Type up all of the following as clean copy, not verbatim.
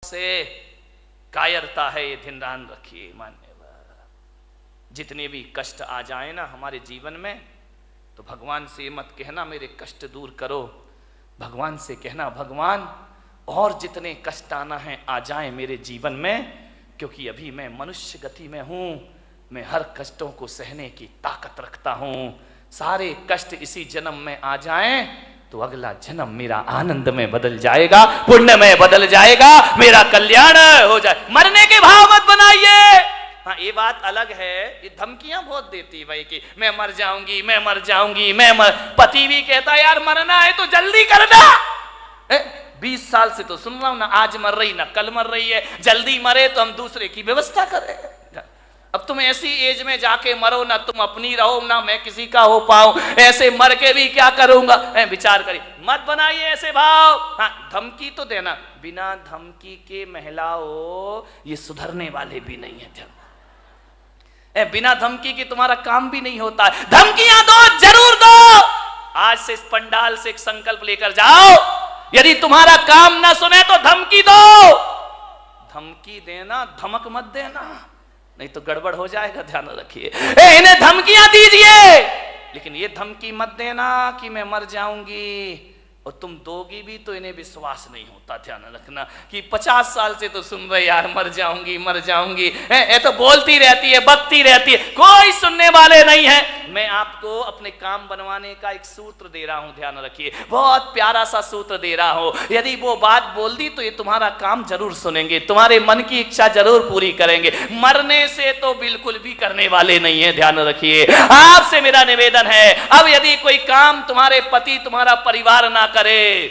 से कायरता है, ये ध्यान रखिए। मान्यवर, जितने भी कष्ट आ जाए ना हमारे जीवन में, तो भगवान से मत कहना मेरे कष्ट दूर करो, भगवान से कहना भगवान और जितने कष्ट आना है आ जाए मेरे जीवन में, क्योंकि अभी मैं मनुष्य गति में हूं, मैं हर कष्टों को सहने की ताकत रखता हूं। सारे कष्ट इसी जन्म में आ जाएं तो अगला जन्म मेरा आनंद में बदल जाएगा, पुण्य में बदल जाएगा, मेरा कल्याण हो जाए। मरने के भाव मत बनाइए। हाँ, ये बात अलग है, ये धमकियां बहुत देती है भाई कि मैं मर जाऊंगी, मैं मर जाऊंगी, पति भी कहता है यार मरना है तो जल्दी करना। 20 साल से तो सुन रहा हूं ना, आज मर रही ना कल मर रही है, जल्दी मरे तो हम दूसरे की व्यवस्था करें। अब तुम ऐसी एज में जाके मरो ना तुम अपनी रहो ना मैं किसी का हो पाऊं, ऐसे मर के भी क्या करूंगा। विचार करिए, मत बनाइए ऐसे भाव। हाँ, धमकी तो देना, बिना धमकी के महिलाओं ये सुधरने वाले भी नहीं है। बिना धमकी के तुम्हारा काम भी नहीं होता है। धमकियां दो, जरूर दो। आज से इस पंडाल से एक संकल्प लेकर जाओ, यदि तुम्हारा काम ना सुने तो धमकी दो। धमकी देना, धमक मत देना, नहीं तो गड़बड़ हो जाएगा, ध्यान रखिए। इन्हें धमकियां दीजिए, लेकिन ये धमकी मत देना कि मैं मर जाऊंगी, और तुम दोगी भी तो इन्हें विश्वास नहीं होता। ध्यान रखना कि 50 साल से तो सुन रहे यार मर जाऊंगी मर जाऊंगी, ये तो बोलती रहती है, बकती रहती है, कोई सुनने वाले नहीं है। मैं आपको अपने काम बनवाने का एक सूत्र दे रहा हूं, ध्यान रखिए, बहुत प्यारा सा सूत्र दे रहा हूं। यदि वो बात बोल दी तो ये तुम्हारा काम जरूर सुनेंगे, तुम्हारे मन की इच्छा जरूर पूरी करेंगे। मरने से तो बिल्कुल भी करने वाले नहीं है, ध्यान रखिए। आपसे मेरा निवेदन है, अब यदि कोई काम तुम्हारे पति तुम्हारा परिवार ना करे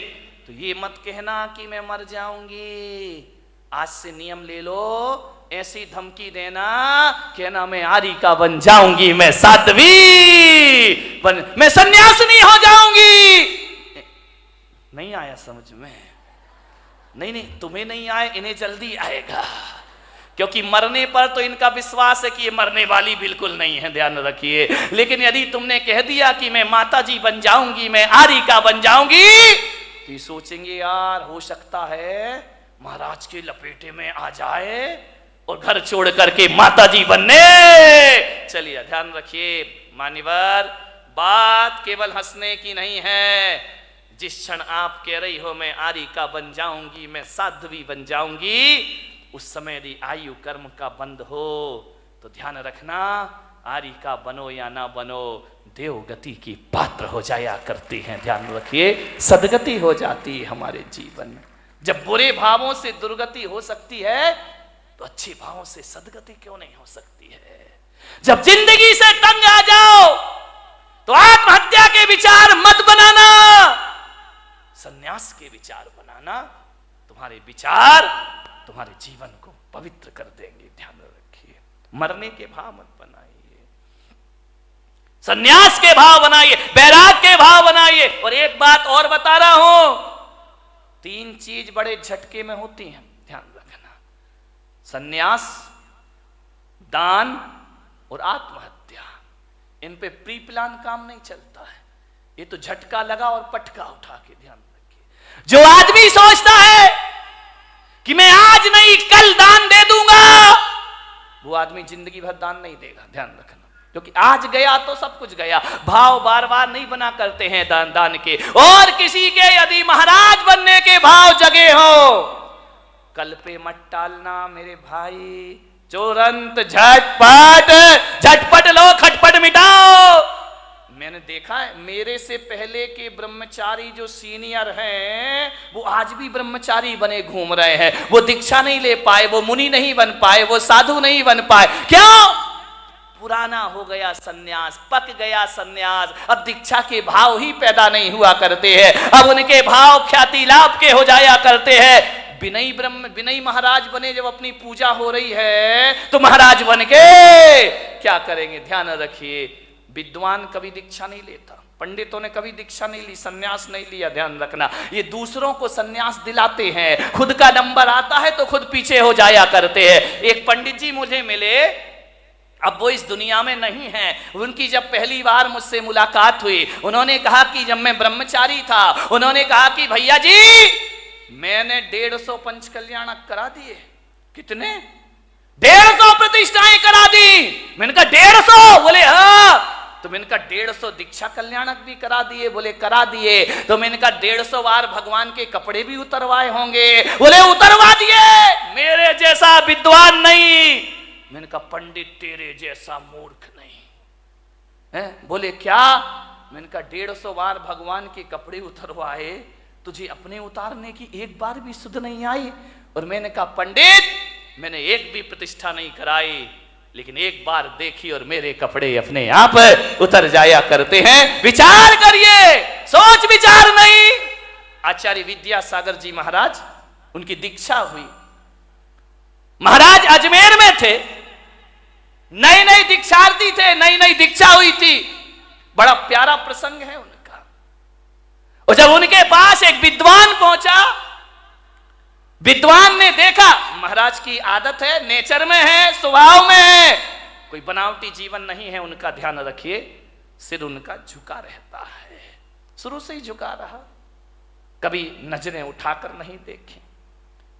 तो ये मत कहना कि मैं मर जाऊंगी। आज से नियम ले लो, ऐसी धमकी देना, कहना मैं आरिका बन जाऊंगी, मैं साध्वी मैं सन्यासिनी हो जाऊंगी। नहीं आया समझ में? नहीं, तुम्हें नहीं आए, इन्हें जल्दी आएगा, क्योंकि मरने पर तो इनका विश्वास है कि ये मरने वाली बिल्कुल नहीं है, ध्यान रखिए। लेकिन यदि तुमने कह दिया कि मैं माता जी बन जाऊंगी, मैं आरिका बन जाऊंगी, तो ये सोचेंगे यार हो सकता है महाराज के लपेटे में आ जाए और घर छोड़ करके माता जी बनने चलिए। ध्यान रखिए मान्यवर, बात केवल हंसने की नहीं है। जिस क्षण आप कह रही हो मैं आरिका बन जाऊंगी, मैं साध्वी बन जाऊंगी, उस समय यदि आयु कर्म का बंद हो तो ध्यान रखना, आरिका बनो या ना बनो, देवगति की पात्र हो जाया करती हैं। ध्यान रखिए, सदगति हो जाती है हमारे जीवन में। जब बुरे भावों से दुर्गति हो सकती है तो अच्छे भावों से सदगति क्यों नहीं हो सकती है। जब जिंदगी से तंग आ जाओ तो आत्महत्या के विचार मत बनाना, संन्यास के विचार बनाना। तुम्हारे विचार तुम्हारे जीवन को पवित्र कर देंगे, ध्यान रखिए। मरने के भाव मत बनाइए, संन्यास के भाव बनाइए, बैराग के भाव बनाइए। और एक बात और बता रहा हूं, 3 चीज बड़े झटके में होती हैं, ध्यान रखना, संन्यास, दान और आत्महत्या। इन पे प्री प्लान काम नहीं चलता है, ये तो झटका लगा और पटका उठा के। ध्यान रखिए, जो आदमी सोचता है कि मैं आज नहीं कल दान दे दूंगा, वो आदमी जिंदगी भर दान नहीं देगा, ध्यान रखना। क्योंकि आज गया तो सब कुछ गया। भाव बार बार नहीं बना करते हैं दान के। और किसी के यदि महाराज बनने के भाव जगे हो, कल पे मत टालना मेरे भाई, तुरंत झटपट लो, खटपट मिटाओ। मैंने देखा है, मेरे से पहले के ब्रह्मचारी जो सीनियर हैं वो आज भी ब्रह्मचारी बने घूम रहे हैं। वो दीक्षा नहीं ले पाए, वो मुनि नहीं बन पाए, वो साधु नहीं बन पाए। क्यों? पुराना हो गया सन्यास, पक गया सन्यास। अब दीक्षा के भाव ही पैदा नहीं हुआ करते हैं, अब उनके भाव ख्याति लाभ के हो जाया करते हैं। विनयी महाराज बने, जब अपनी पूजा हो रही है तो महाराज बन के क्या करेंगे? ध्यान रखिए, विद्वान कभी दीक्षा नहीं लेता, पंडितों ने कभी दीक्षा नहीं ली, सन्यास नहीं लिया, ध्यान रखना। ये दूसरों को सन्यास दिलाते हैं, खुद का नंबर आता है तो खुद पीछे हो जाया करते हैं। एक पंडित जी मुझे मिले, अब वो इस दुनिया में नहीं है। उनकी जब पहली बार मुझसे मुलाकात हुई, उन्होंने कहा कि जब मैं ब्रह्मचारी था, उन्होंने कहा कि भैया जी मैंने 150 पंच कल्याणक करा दिए। कितने? 150 प्रतिष्ठाएं करा दी। मैंने कहा 150? बोले हाँ। तो मैंने कहा 150 दीक्षा कल्याणक भी करा दिए? बोले करा दिए। तो मैंने कहा 150 बार भगवान के कपड़े भी उतरवाए होंगे? बोले उतरवा दिए। मेरे जैसा विद्वान नहीं। मैंने कहा पंडित तेरे जैसा मूर्ख नहीं है। बोले क्या? मैंने कहा 150 बार भगवान के कपड़े उतरवाए, तुझे अपने उतारने की एक बार भी सुध नहीं आई? और मैंने कहा पंडित मैंने एक भी प्रतिष्ठा नहीं कराई, लेकिन एक बार देखी और मेरे कपड़े अपने आप उतर जाया करते हैं। विचार करिए, सोच विचार नहीं। आचार्य विद्यासागर जी महाराज, उनकी दीक्षा हुई। महाराज अजमेर में थे, नई नई दीक्षार्थी थे, नई नई दीक्षा हुई थी। बड़ा प्यारा प्रसंग है उनका। और जब उनके पास एक विद्वान पहुंचा, विद्वान ने देखा महाराज की आदत है, नेचर में है, स्वभाव में है, कोई बनावटी जीवन नहीं है उनका, ध्यान रखिए। सिर उनका झुका रहता है, शुरू से ही झुका रहा, कभी नजरें उठाकर नहीं देखे।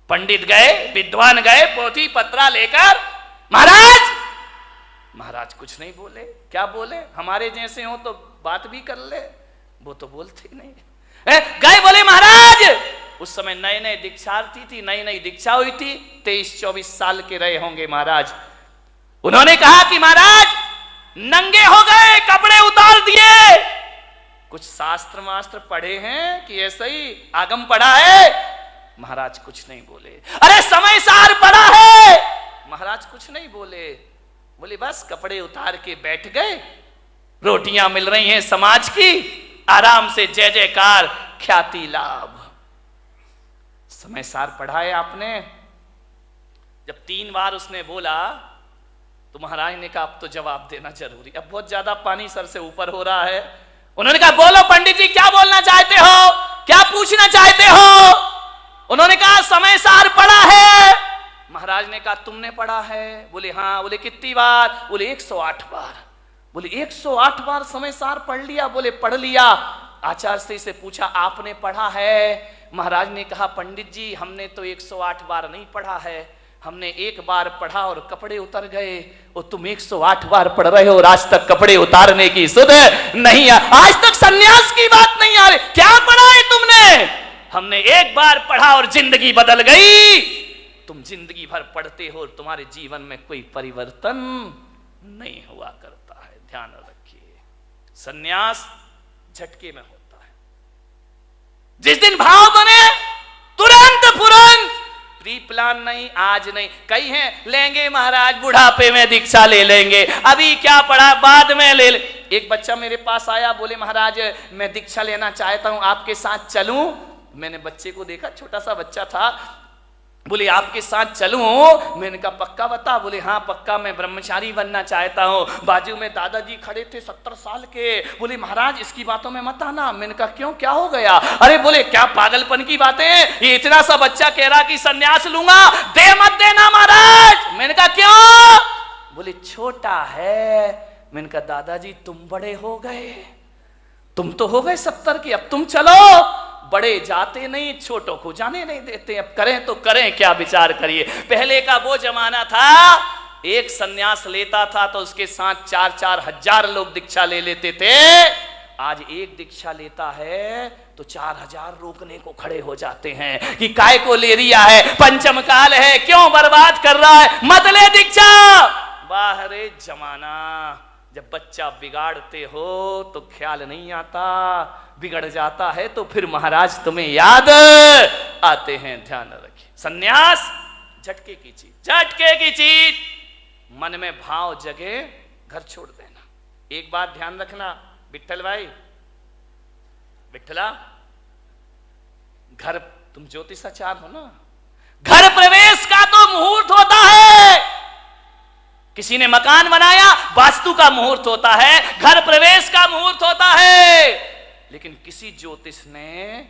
पंडित गए, विद्वान गए, पोथी पत्रा लेकर, महाराज महाराज कुछ नहीं बोले। क्या बोले? हमारे जैसे हो तो बात भी कर ले, वो तो बोलते ही नहीं। गए, बोले महाराज, उस समय नए नए दीक्षार्थी थी, नई नई दीक्षा हुई थी, 23-24 साल के रहे होंगे महाराज। उन्होंने कहा कि महाराज नंगे हो गए, कपड़े उतार दिए, कुछ शास्त्र मास्त्र पढ़े हैं कि ऐसे ही आगम पढ़ा है? महाराज कुछ नहीं बोले। अरे समय सार पढ़ा है? महाराज कुछ नहीं बोले। बोले बस कपड़े उतार के बैठ गए, रोटियां मिल रही हैं समाज की, आराम से जय जयकार, ख्याति लाभ। समय सार पढ़ा है आपने? जब 3 बार उसने बोला तो महाराज ने कहा अब तो जवाब देना जरूरी, अब बहुत ज्यादा पानी सर से ऊपर हो रहा है। उन्होंने कहा बोलो पंडित जी, क्या बोलना चाहते हो, क्या पूछना चाहते हो? उन्होंने कहा समय सार पढ़ा है। महाराज ने कहा तुमने पढ़ा है? बोले हाँ। बोले कितनी बार? बोले 108 बार। बोले 108 बार समय सार पढ़ लिया? बोले पढ़ लिया। आचार्य श्री से पूछा आपने पढ़ा है? महाराज ने कहा पंडित जी हमने तो 108 बार नहीं पढ़ा है, हमने एक बार पढ़ा और कपड़े उतर गए, और तुम 108 बार पढ़ रहे हो और आज तक कपड़े उतारने की सुध नहीं आ, आज तक सन्यास की बात नहीं आ रही। क्या पढ़ा है तुमने? हमने एक बार पढ़ा और जिंदगी बदल गई। तुम जिंदगी भर पढ़ते हो और तुम्हारे जीवन में कोई परिवर्तन नहीं हुआ करता है। ध्यान रखिए, सन्यास झटके में होता है। जिस दिन भाव बने तुरंत फुरंत, प्री प्लान नहीं, आज नहीं। कई हैं लेंगे महाराज, बुढ़ापे में दीक्षा ले लेंगे, अभी क्या पढ़ा बाद में ले ले। एक बच्चा मेरे पास आया, बोले महाराज मैं दीक्षा लेना चाहता हूं, आपके साथ चलूं? मैंने बच्चे को देखा, छोटा सा बच्चा था। बोले आपके साथ चलूं? मैंने कहा पक्का बता? बोले हाँ पक्का, मैं ब्रह्मचारी बनना चाहता हूं। बाजू में दादाजी खड़े थे 70 साल के। बोले महाराज इसकी बातों में मत आना। मैंने कहा क्यों, क्या हो गया? अरे बोले क्या पागलपन की बातें हैं, ये इतना सा बच्चा कह रहा कि सन्यास लूंगा, दे मत देना महाराज। मैंने कहा क्यों? बोले छोटा है। मैंने कहा दादाजी तुम बड़े हो गए, तुम तो हो गए 70 के, अब तुम चलो। बड़े जाते नहीं, छोटों को जाने नहीं देते, अब करें तो करें क्या, विचार करिए। पहले का वो जमाना था, एक सन्यास लेता था तो उसके साथ 4-4 हजार लोग दीक्षा ले लेते थे। आज एक दीक्षा लेता है तो 4000 रोकने को खड़े हो जाते हैं कि काय को ले रिया है, पंचम काल है, क्यों बर्बाद कर रहा है, मत ले दीक्षा। वाह रे जमाना, जब बच्चा बिगाड़ते हो तो ख्याल नहीं आता, बिगड़ जाता है तो फिर महाराज तुम्हें याद आते हैं। ध्यान रखिए, सन्यास झटके की चीज, झटके की चीज। मन में भाव जगे, घर छोड़ देना। एक बात ध्यान रखना विट्ठल भाई, विट्ठला, घर, तुम ज्योतिषाचार्य हो ना, घर प्रवेश का तो मुहूर्त होता है। किसी ने मकान बनाया, वास्तु का मुहूर्त होता है, घर प्रवेश का मुहूर्त होता है, लेकिन किसी ज्योतिष ने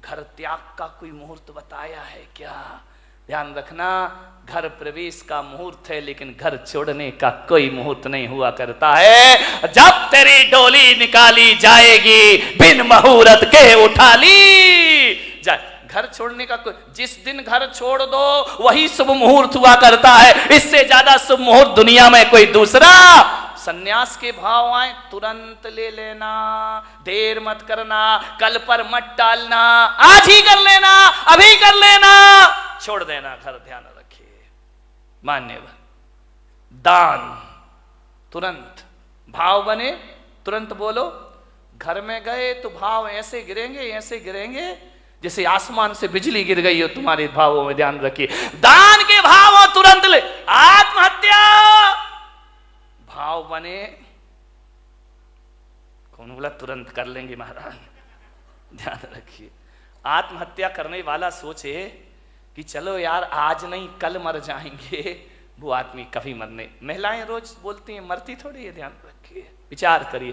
घर त्याग का कोई मुहूर्त बताया है क्या? ध्यान रखना, घर प्रवेश का मुहूर्त है लेकिन घर छोड़ने का कोई मुहूर्त नहीं हुआ करता है। जब तेरी डोली निकाली जाएगी, बिन मुहूर्त के उठा ली जाए। घर छोड़ने का जिस दिन घर छोड़ दो वही शुभ मुहूर्त हुआ करता है। इससे ज्यादा शुभ मुहूर्त दुनिया में कोई दूसरा। सन्यास के भाव आए तुरंत ले लेना, देर मत करना, कल पर मत टालना, आज ही कर लेना, अभी कर लेना, छोड़ देना घर। ध्यान रखिए मान्यवर, दान तुरंत, भाव बने तुरंत बोलो। घर में गए तो भाव ऐसे गिरेंगे, ऐसे गिरेंगे जैसे आसमान से बिजली गिर गई हो तुम्हारे भावों में। ध्यान रखिए, दान के भाव हो तुरंत ले। आत्महत्या भाव बने, कौन बोला तुरंत कर लेंगे महाराज? ध्यान रखिए, आत्महत्या करने वाला सोचे कि चलो यार आज नहीं कल मर जाएंगे, वो आदमी कभी मरने। महिलाएं रोज बोलती हैं मरती थोड़ी है। ध्यान रखिए, विचार करिए,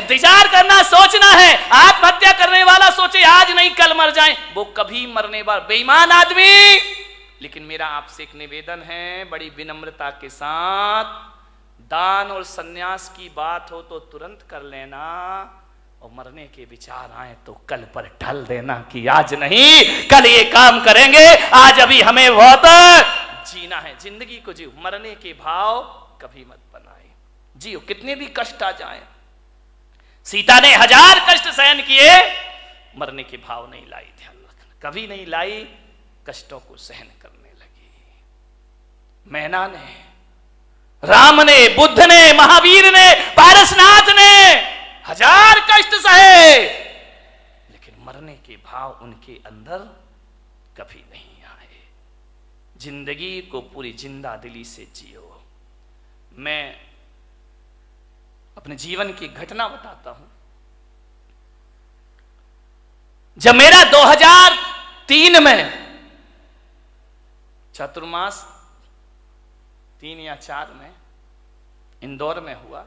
विचार करना, सोचना है। आत्महत्या करने वाला सोचे आज नहीं कल मर जाए, वो कभी मरने वाला बेईमान आदमी। लेकिन मेरा आपसे एक निवेदन है बड़ी विनम्रता के साथ, दान और सन्यास की बात हो तो तुरंत कर लेना, और मरने के विचार आए तो कल पर ढल देना कि आज नहीं कल ये काम करेंगे, आज अभी हमें बहुत जीना है, जिंदगी को जियो। मरने के भाव कभी मत बनाए, जियो कितने भी कष्ट आ जाएं। सीता ने 1000 कष्ट सहन किए, मरने के भाव नहीं लाई। ध्यान रखना, कभी नहीं लाई, कष्टों को सहन करने लगी। मैना ने, राम ने, बुद्ध ने, महावीर ने, पारसनाथ ने 1000 कष्ट सहे, लेकिन मरने के भाव उनके अंदर कभी नहीं आए। जिंदगी को पूरी जिंदा दिली से जियो। मैं अपने जीवन की घटना बताता हूं। जब मेरा 2003 में चतुर्मास 3 या 4 में इंदौर में हुआ,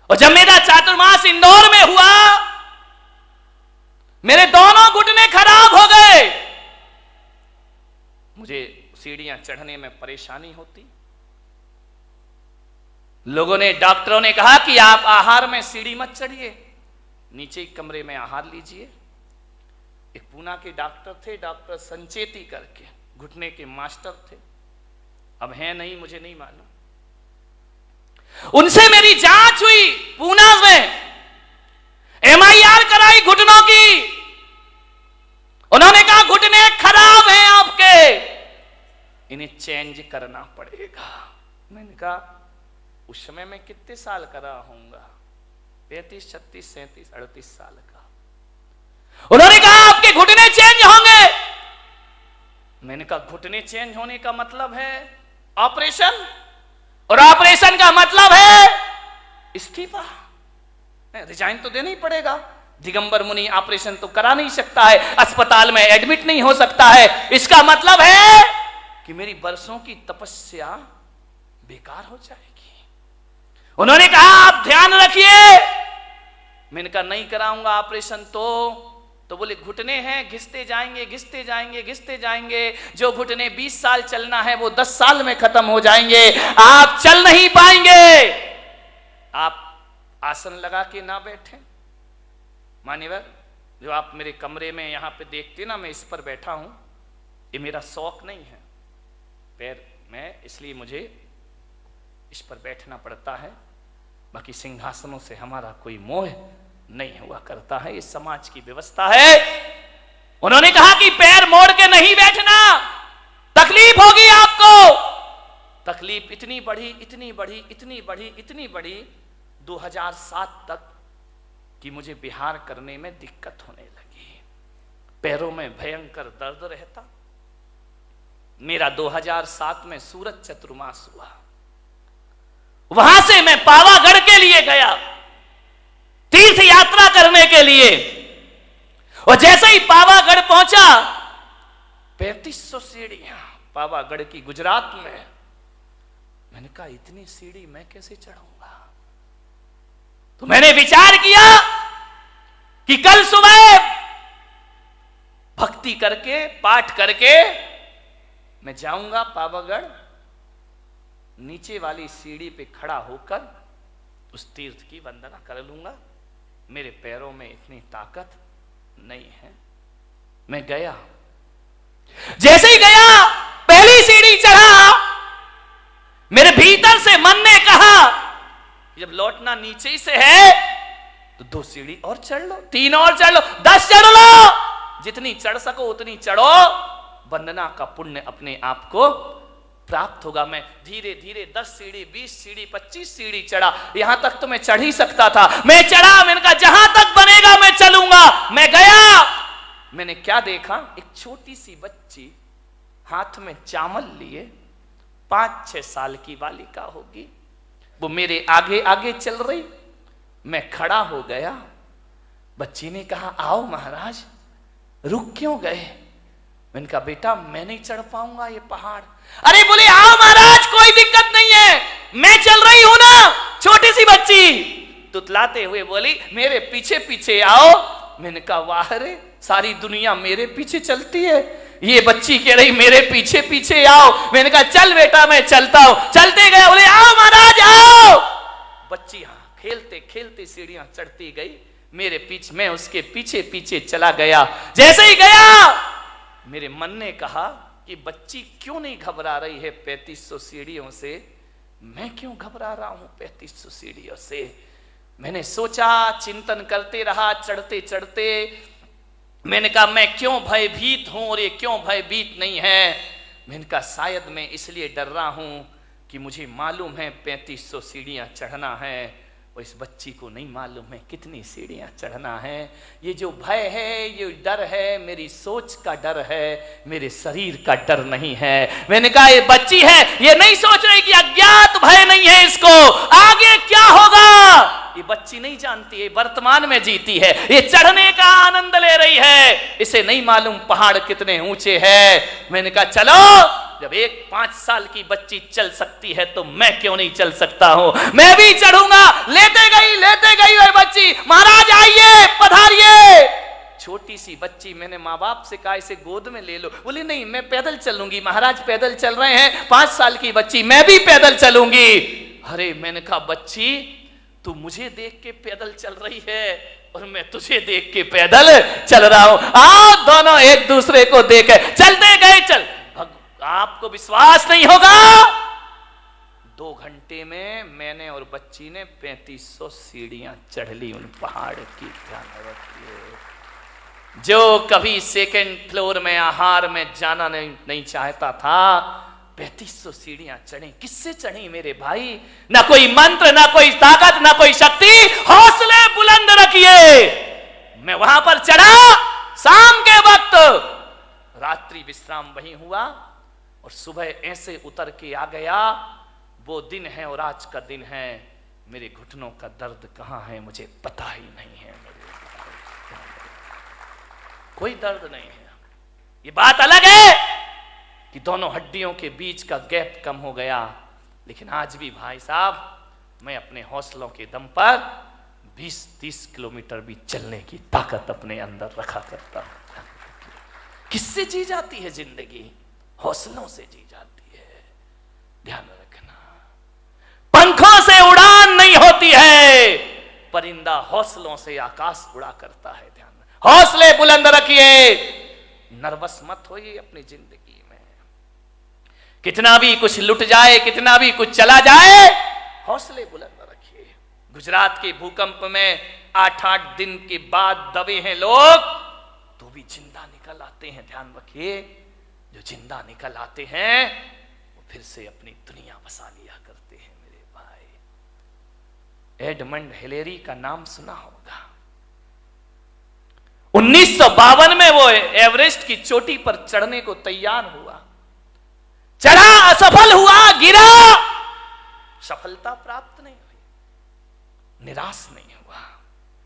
और जब मेरा चातुर्मास इंदौर में हुआ मेरे दोनों घुटने खराब हो गए। मुझे सीढ़ियां चढ़ने में परेशानी होती। लोगों ने, डॉक्टरों ने कहा कि आप आहार में सीढ़ी मत चढ़िए, नीचे ही कमरे में आहार लीजिए। एक पूना के डॉक्टर थे, डॉक्टर संचेती करके, घुटने के मास्टर थे, अब हैं नहीं मुझे नहीं मालूम। उनसे मेरी जांच हुई पूना में, MIR कराई घुटनों की। उन्होंने कहा घुटने खराब हैं आपके, इन्हें चेंज करना पड़ेगा। मैंने कहा उस समय मैं कितने साल का रहा होऊंगा, 35, 36, 37, 38 साल का। उन्होंने कहा आपके घुटने चेंज होंगे। मैंने कहा घुटने चेंज होने का मतलब है ऑपरेशन, और ऑपरेशन का मतलब है इस्तीफा, रिजाइन तो देना ही पड़ेगा। दिगंबर मुनि ऑपरेशन तो करा नहीं सकता है, अस्पताल में एडमिट नहीं हो सकता है। इसका मतलब है कि मेरी बरसों की तपस्या बेकार हो जाएगी। उन्होंने कहा आप ध्यान रखिए। मैंने कहा नहीं कराऊंगा ऑपरेशन तो बोले घुटने हैं, घिसते जाएंगे, घिसते जाएंगे, घिसते जाएंगे। जो घुटने 20 साल चलना है वो 10 साल में खत्म हो जाएंगे, आप चल नहीं पाएंगे। आप आसन लगा के ना बैठें। मान्यवर, जो आप मेरे कमरे में यहां पे देखते ना, मैं इस पर बैठा हूं, ये मेरा शौक नहीं है पैर में, इसलिए मुझे इस पर बैठना पड़ता है। बाकी सिंहासनों से हमारा कोई मोह नहीं हुआ करता है, ये समाज की व्यवस्था है। उन्होंने कहा कि पैर मोड़ के नहीं बैठना, तकलीफ होगी आपको। तकलीफ इतनी बढ़ी, इतनी बढ़ी, इतनी बढ़ी, इतनी बढ़ी 2007 तक कि मुझे विहार करने में दिक्कत होने लगी। पैरों में भयंकर दर्द रहता। मेरा 2007 में सूरत चतुर्मास हुआ। वहां से मैं पावागढ़ के लिए गया, तीर्थ यात्रा करने के लिए। और जैसे ही पावागढ़ पहुंचा, 3500 सीढ़ियां पावागढ़ की, गुजरात में। मैंने कहा इतनी सीढ़ी मैं कैसे चढ़ूंगा? तो मैंने विचार किया कि कल सुबह भक्ति करके, पाठ करके मैं जाऊंगा पावागढ़, नीचे वाली सीढ़ी पे खड़ा होकर उस तीर्थ की वंदना कर लूंगा। मेरे पैरों में इतनी ताकत नहीं है। मैं गया, जैसे ही गया पहली सीढ़ी चढ़ा, मेरे भीतर से मन ने कहा जब लौटना नीचे ही से है तो 2 सीढ़ी और चढ़ लो, 3 और चढ़ लो, 10 चढ़ लो, जितनी चढ़ सको उतनी चढ़ो, वंदना का पुण्य अपने आप को प्राप्त होगा। मैं धीरे धीरे 10 सीढ़ी, 20 सीढ़ी, 25 सीढ़ी चढ़ा, यहां तक तो मैं चढ़ ही सकता था। मैं चढ़ा, मैंने कहा जहां तक बनेगा मैं चलूंगा। मैं गया, मैंने क्या देखा, एक छोटी सी बच्ची हाथ में चावल लिए, 5-6 साल की बालिका होगी, वो मेरे आगे आगे चल रही, मैं खड़ा हो गया। बच्ची ने कहा आओ महाराज, रुक क्यों गए? मैंने कहा बेटा मैं नहीं चढ़ पाऊंगा ये पहाड़। अरे बोले आओ महाराज कोई दिक्कत नहीं है, मैं चल रही हूं ना। छोटी सी बच्ची तुतलाते हुए बोली मेरे पीछे पीछे आओ। मैंने कहा वाह रे, सारी दुनिया मेरे पीछे चलती है, ये बच्ची कह रही मेरे पीछे पीछे आओ। मैंने कहा चल बेटा मैं चलता हूं। चलते गए, बोले आओ महाराज आओ। बच्ची हाँ खेलते खेलते सीढ़ियां चढ़ती गई, मेरे पीछे, मैं उसके पीछे पीछे चला गया। जैसे ही गया मेरे मन ने कहा कि बच्ची क्यों नहीं घबरा रही है 3500 सीढ़ियों से, मैं क्यों घबरा रहा हूं 3500 सीढ़ियों से। मैंने सोचा, चिंतन करते रहा चढ़ते चढ़ते। मैंने कहा मैं क्यों भयभीत हूं और ये क्यों भयभीत नहीं है। मैंने कहा शायद मैं इसलिए डर रहा हूं कि मुझे मालूम है 3500 सीढ़ियां चढ़ना है, और इस बच्ची को नहीं मालूम है कितनी सीढ़ियां चढ़ना है। ये जो भय है, ये डर है, मेरी सोच का डर है, मेरे शरीर का डर नहीं है। मैंने कहा ये बच्ची है, ये नहीं सोच रही कि अज्ञात भय नहीं है इसको, आगे क्या होगा ये बच्ची नहीं जानती है, वर्तमान में जीती है, ये चढ़ने का आनंद ले रही है, इसे नहीं मालूम पहाड़ कितने ऊंचे है। मैंने कहा चलो, जब एक 5 साल की बच्ची चल सकती है तो मैं क्यों नहीं चल सकता हूं, मैं भी चढ़ूंगा। लेते गई वह बच्ची, महाराज आइए पधारिए। छोटी सी बच्ची, मैंने माँ बाप से कहा इसे गोद में ले लो, बोली नहीं मैं पैदल चलूंगी। महाराज पैदल चल रहे हैं, 5 साल की बच्ची, मैं भी पैदल चलूंगी। अरे मैंने कहा बच्ची तू मुझे देख के पैदल चल रही है और मैं तुझे देख के पैदल चल रहा हूं, आओ दोनों एक दूसरे को देख चलते गए। चल आपको विश्वास नहीं होगा, 2 घंटे में मैंने और बच्ची ने 3500 सीढ़ियां चढ़ ली उन पहाड़ की। ध्यान रखिए, जो कभी 2nd फ्लोर में आहार में जाना नहीं चाहता था, 3500 सीढ़ियां चढ़ी। किससे चढ़ी मेरे भाई? ना कोई मंत्र, ना कोई ताकत, ना कोई शक्ति। हौसले बुलंद रखिए। मैं वहां पर चढ़ा, शाम के वक्त रात्रि विश्राम वहीं हुआ और सुबह ऐसे उतर के आ गया। वो दिन है और आज का दिन है, मेरे घुटनों का दर्द कहां है मुझे पता ही नहीं है। कोई दर्द नहीं है। ये बात अलग है कि दोनों हड्डियों के बीच का गैप कम हो गया, लेकिन आज भी भाई साहब मैं अपने हौसलों के दम पर 20-30 किलोमीटर भी चलने की ताकत अपने अंदर रखा करता हूं। किससे जी जाती है जिंदगी? हौसलों से जी जाती है। ध्यान रखना, पंखों से उड़ान नहीं होती है, परिंदा हौसलों से आकाश उड़ा करता है। ध्यान, हौसले बुलंद रखिए, नर्वस मत होइए अपनी जिंदगी में। कितना भी कुछ लुट जाए, कितना भी कुछ चला जाए, हौसले बुलंद रखिए। गुजरात के भूकंप में 8-8 दिन के बाद दबे हैं लोग, तो भी जिंदा निकल आते हैं। ध्यान रखिए, जो जिंदा निकल आते हैं वो फिर से अपनी दुनिया बसा लिया करते हैं मेरे भाई। एडमंड हिलेरी का नाम सुना होगा। 1952 में वो एवरेस्ट की चोटी पर चढ़ने को तैयार हुआ, चढ़ा, असफल हुआ, गिरा, सफलता प्राप्त नहीं हुई, निराश नहीं हुआ।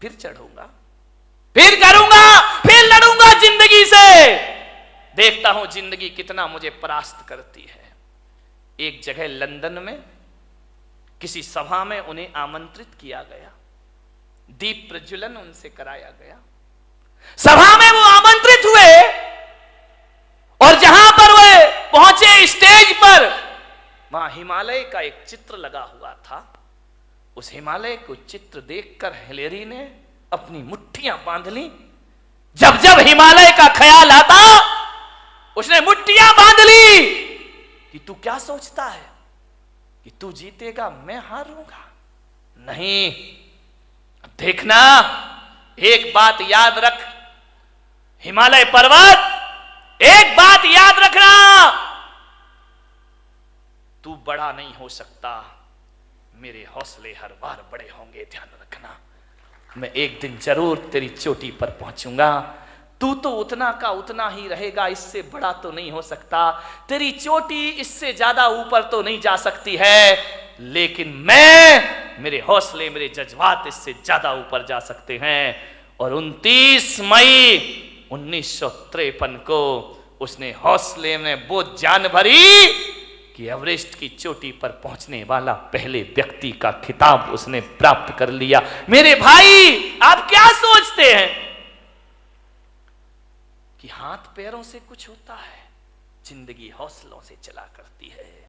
फिर चढ़ूंगा, फिर करूंगा, फिर लड़ूंगा जिंदगी से। देखता हूं जिंदगी कितना मुझे परास्त करती है। एक जगह लंदन में किसी सभा में उन्हें आमंत्रित किया गया, दीप प्रज्वलन उनसे कराया गया। सभा में वो आमंत्रित हुए और जहां पर वे पहुंचे स्टेज पर, वहां हिमालय का एक चित्र लगा हुआ था। उस हिमालय को चित्र देखकर हिलेरी ने अपनी मुट्ठियां बांध ली, जब जब हिमालय का ख्याल आता उसने मुट्ठियां बांध ली कि तू क्या सोचता है कि तू जीतेगा मैं हारूंगा? नहीं, देखना, एक बात याद रख हिमालय पर्वत, एक बात याद रखना, तू बड़ा नहीं हो सकता, मेरे हौसले हर बार बड़े होंगे। ध्यान रखना, मैं एक दिन जरूर तेरी चोटी पर पहुंचूंगा। तू तो उतना का उतना ही रहेगा, इससे बड़ा तो नहीं हो सकता। तेरी चोटी इससे ज्यादा ऊपर तो नहीं जा सकती है, लेकिन मैं, मेरे हौसले, मेरे जज्बात इससे ज्यादा ऊपर जा सकते हैं। और 29 मई 1953 को उसने हौसले में वो जान भरी कि एवरेस्ट की चोटी पर पहुंचने वाला पहले व्यक्ति का खिताब उसने प्राप्त कर लिया। मेरे भाई, आप क्या सोचते हैं कि हाथ पैरों से कुछ होता है? जिंदगी हौसलों से चला करती है।